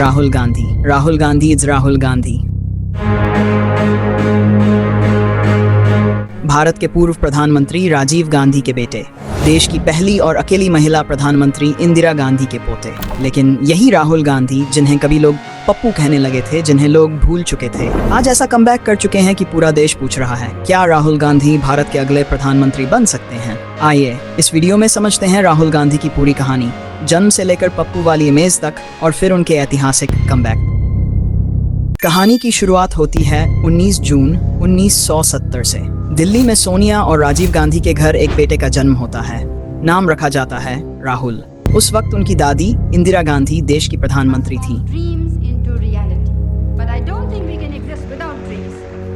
Rahul Gandhi. Rahul Gandhi is Rahul Gandhi. Bharat के पूर्व प्रधानमंत्री राजीव गांधी के बेटे, देश की पहली और अकेली महिला प्रधानमंत्री इंदिरा गांधी के पोते। लेकिन यही राहुल गांधी जिन्हें कभी लोग पप्पू कहने लगे थे, जिन्हें लोग भूल चुके थे, आज ऐसा कमबैक कर चुके हैं कि पूरा देश पूछ रहा है, क्या राहुल गांधी भारत के अगले प्रधानमंत्री बन सकते हैं? आइए इस वीडियो में समझते हैं राहुल गांधी की पूरी कहानी, जन्म से लेकर पप्पू वाली इमेज तक, और फिर उनके ऐतिहासिक कमबैक। कहानी की शुरुआत होती है 19 जून 1970 से। दिल्ली में सोनिया और राजीव गांधी के घर एक बेटे का जन्म होता है। नाम रखा जाता है राहुल। उस वक्त उनकी दादी इंदिरा गांधी देश की प्रधानमंत्री थी।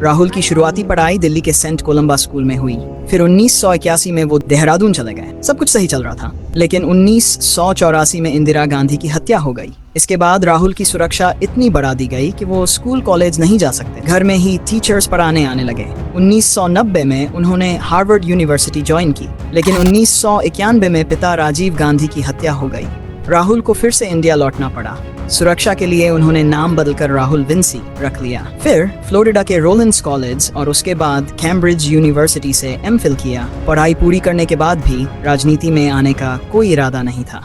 राहुल की शुरुआती पढ़ाई दिल्ली के सेंट कोलंबा स्कूल में हुई। फिर 1981 में वो देहरादून चले गए। सब कुछ सही चल रहा था, लेकिन 1984 में इंदिरा गांधी की हत्या हो गई। इसके बाद राहुल की सुरक्षा इतनी बढ़ा दी गई कि वो स्कूल कॉलेज नहीं जा सकते, घर में ही टीचर्स पढ़ाने आने लगे। 1990 में उन्होंने हार्वर्ड यूनिवर्सिटी ज्वाइन की, लेकिन 1991 में पिता राजीव गांधी की हत्या हो गई। राहुल को फिर से इंडिया लौटना पड़ा। सुरक्षा के लिए उन्होंने नाम बदलकर राहुल विंसी रख लिया। फिर फ्लोरिडा के रोलिंस कॉलेज और उसके बाद कैम्ब्रिज यूनिवर्सिटी से एमफिल किया। पढ़ाई पूरी करने के बाद भी राजनीति में आने का कोई इरादा नहीं था।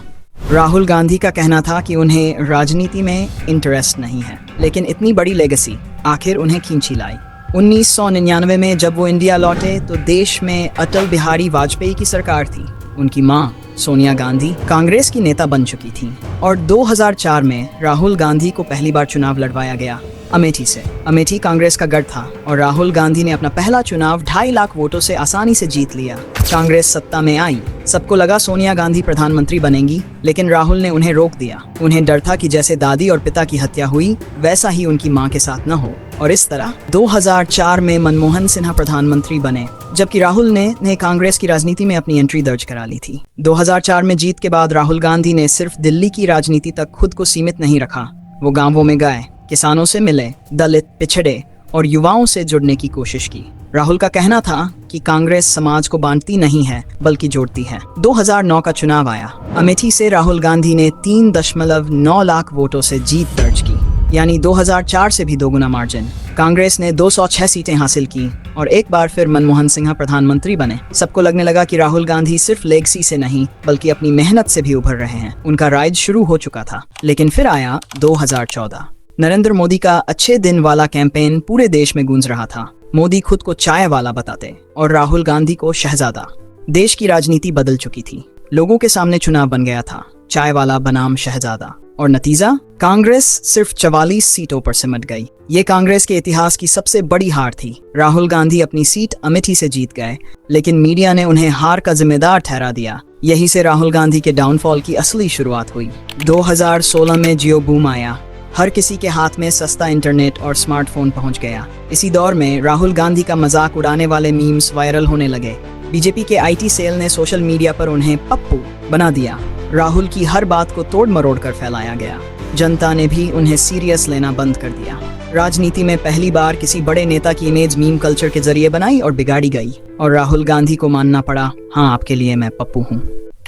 राहुल गांधी का कहना था कि उन्हें राजनीति में इंटरेस्ट नहीं है, लेकिन इतनी बड़ी लेगेसी आखिर उन्हें खींची लाई। 1999 में जब वो इंडिया लौटे तो देश में अटल बिहारी वाजपेयी की सरकार थी। उनकी मां सोनिया गांधी कांग्रेस की नेता बन चुकी थी, और 2004 में राहुल गांधी को पहली बार चुनाव लड़वाया गया अमेठी से। अमेठी कांग्रेस का गढ़ था और राहुल गांधी ने अपना पहला चुनाव 2.5 लाख वोटों से आसानी से जीत लिया। कांग्रेस सत्ता में आई। सबको लगा सोनिया गांधी प्रधानमंत्री बनेंगी, लेकिन राहुल ने उन्हें रोक दिया। उन्हें डर था कि जैसे दादी और पिता की हत्या हुई, वैसा ही उनकी मां के साथ न हो। और इस तरह 2004 में मनमोहन सिन्हा प्रधानमंत्री बने, जबकि राहुल ने कांग्रेस की राजनीति में अपनी एंट्री दर्ज करा ली थी। 2004 में जीत के बाद राहुल गांधी ने सिर्फ दिल्ली की राजनीति तक खुद को सीमित नहीं रखा। वो गांवों में गए, किसानों से मिले, दलित, पिछड़े और युवाओं से जुड़ने की कोशिश की। राहुल का कहना था कि कांग्रेस समाज को बांटती नहीं है, बल्कि जोड़ती है। 2009 का चुनाव आया। अमेठी से राहुल गांधी ने 3.9 लाख वोटों से जीत दर्ज की, यानी 2004 से भी दोगुना मार्जिन। कांग्रेस ने 206 सीटें हासिल की और एक बार फिर मनमोहन सिन्हा प्रधानमंत्री बने। सबको लगने लगा कि राहुल गांधी सिर्फ लेगसी से नहीं, बल्कि अपनी मेहनत से भी उभर रहे हैं। उनका राइज शुरू हो चुका था। लेकिन फिर आया 2014। नरेंद्र मोदी का अच्छे दिन वाला कैंपेन पूरे देश में गूंज रहा था। मोदी खुद को चाय वाला बताते और राहुल गांधी को शहजादा। देश की राजनीति बदल चुकी थी। लोगों के सामने चुनाव बन गया था, चाय वाला बनाम शहजादा। और नतीजा, कांग्रेस सिर्फ 44 सीटों पर सिमट गई। ये कांग्रेस के इतिहास की सबसे बड़ी हार थी। राहुल गांधी अपनी सीट अमेठी से जीत गए, लेकिन मीडिया ने उन्हें हार का जिम्मेदार ठहरा दिया। यही से राहुल गांधी के डाउनफॉल की असली शुरुआत हुई। 2016 में जियो बूम आया। हर किसी के हाथ में सस्ता इंटरनेट और स्मार्टफोन पहुंच गया। इसी दौर में राहुल गांधी का मजाक उड़ाने वाले मीम्स वायरल होने लगे। बीजेपी के आईटी सेल ने सोशल मीडिया पर उन्हें पप्पू बना दिया। राहुल की हर बात को तोड़ मरोड़ कर फैलाया गया। जनता ने भी उन्हें सीरियस लेना बंद कर दिया। राजनीति में पहली बार किसी बड़े नेता की इमेज मीम कल्चर के जरिए बनाई और बिगाड़ी गई, और राहुल गांधी को मानना पड़ा, हाँ आपके लिए मैं पप्पू हूँ।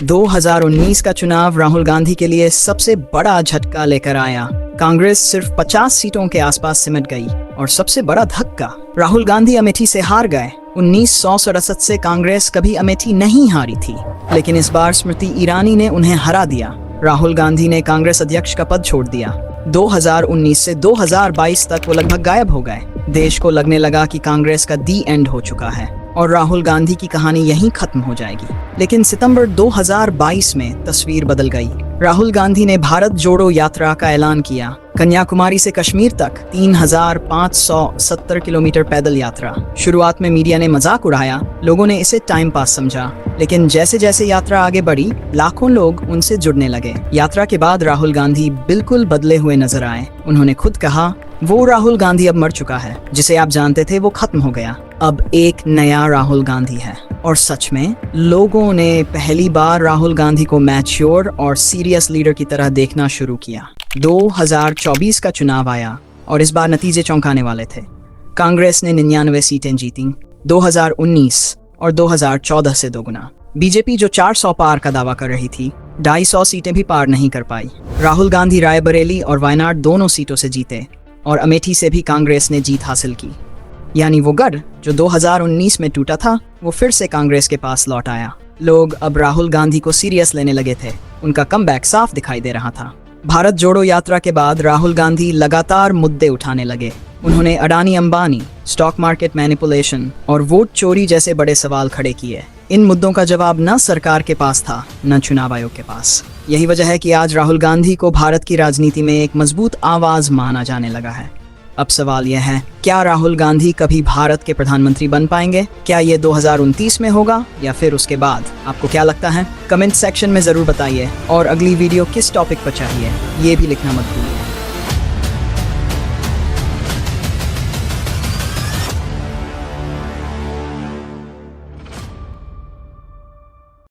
2019 का चुनाव राहुल गांधी के लिए सबसे बड़ा झटका लेकर आया। कांग्रेस सिर्फ 50 सीटों के आसपास सिमट गई, और सबसे बड़ा धक्का, राहुल गांधी अमेठी से हार गए। 1967 से कांग्रेस कभी अमेठी नहीं हारी थी, लेकिन इस बार स्मृति ईरानी ने उन्हें हरा दिया। राहुल गांधी ने कांग्रेस अध्यक्ष का पद छोड़ दिया। 2019 से 2022 तक वो लगभग गायब हो गए। देश को लगने लगा कि कांग्रेस का दी एंड हो चुका है और राहुल गांधी की कहानी यहीं खत्म हो जाएगी। लेकिन सितंबर 2022 में तस्वीर बदल गई। राहुल गांधी ने भारत जोड़ो यात्रा का ऐलान किया। कन्याकुमारी से कश्मीर तक 3570 किलोमीटर पैदल यात्रा। शुरुआत में मीडिया ने मजाक उड़ाया, लोगों ने इसे टाइम पास समझा, लेकिन जैसे जैसे यात्रा आगे बढ़ी, लाखों लोग उनसे जुड़ने लगे। यात्रा के बाद राहुल गांधी बिल्कुल बदले हुए नजर आए। उन्होंने खुद कहा, वो राहुल गांधी अब मर चुका है, जिसे आप जानते थे वो खत्म हो गया। अब एक नया राहुल गांधी है। और सच में लोगों ने पहली बार राहुल गांधी को मैच्योर और सीरियस लीडर की तरह देखना शुरू किया। 2024 का चुनाव आया और इस बार नतीजे चौंकाने वाले थे। कांग्रेस ने 99 सीटें जीती, 2019 और 2014 से दोगुना। बीजेपी जो 400 पार का दावा कर रही थी, 250 सीटें भी पार नहीं कर पाई। राहुल गांधी रायबरेली और वायनाड दोनों सीटों से जीते और अमेठी से भी कांग्रेस ने जीत हासिल की। यानी वो गढ़ जो 2019 में टूटा था, वो फिर से कांग्रेस के पास लौट आया। लोग अब राहुल गांधी को सीरियस लेने लगे थे। उनका कमबैक साफ दिखाई दे रहा था। भारत जोड़ो यात्रा के बाद राहुल गांधी लगातार मुद्दे उठाने लगे। उन्होंने Adani Ambani, stock market manipulation और वोट चोरी जैसे बड़े सवाल खड़े किए। इन मुद्दों का जवाब न सरकार के पास था, न चुनाव आयोग के पास। यही वजह है कि आज राहुल गांधी को भारत की राजनीति में एक मजबूत आवाज माना जाने लगा है। अब सवाल यह है, क्या राहुल गांधी कभी भारत के प्रधानमंत्री बन पाएंगे? क्या ये 2029 में होगा या फिर उसके बाद? आपको क्या लगता है? कमेंट सेक्शन में ज़रूर बताइए। और अगली वीडियो किस टॉपिक पर चाहिए, ये भी लिखना मत भूलिए।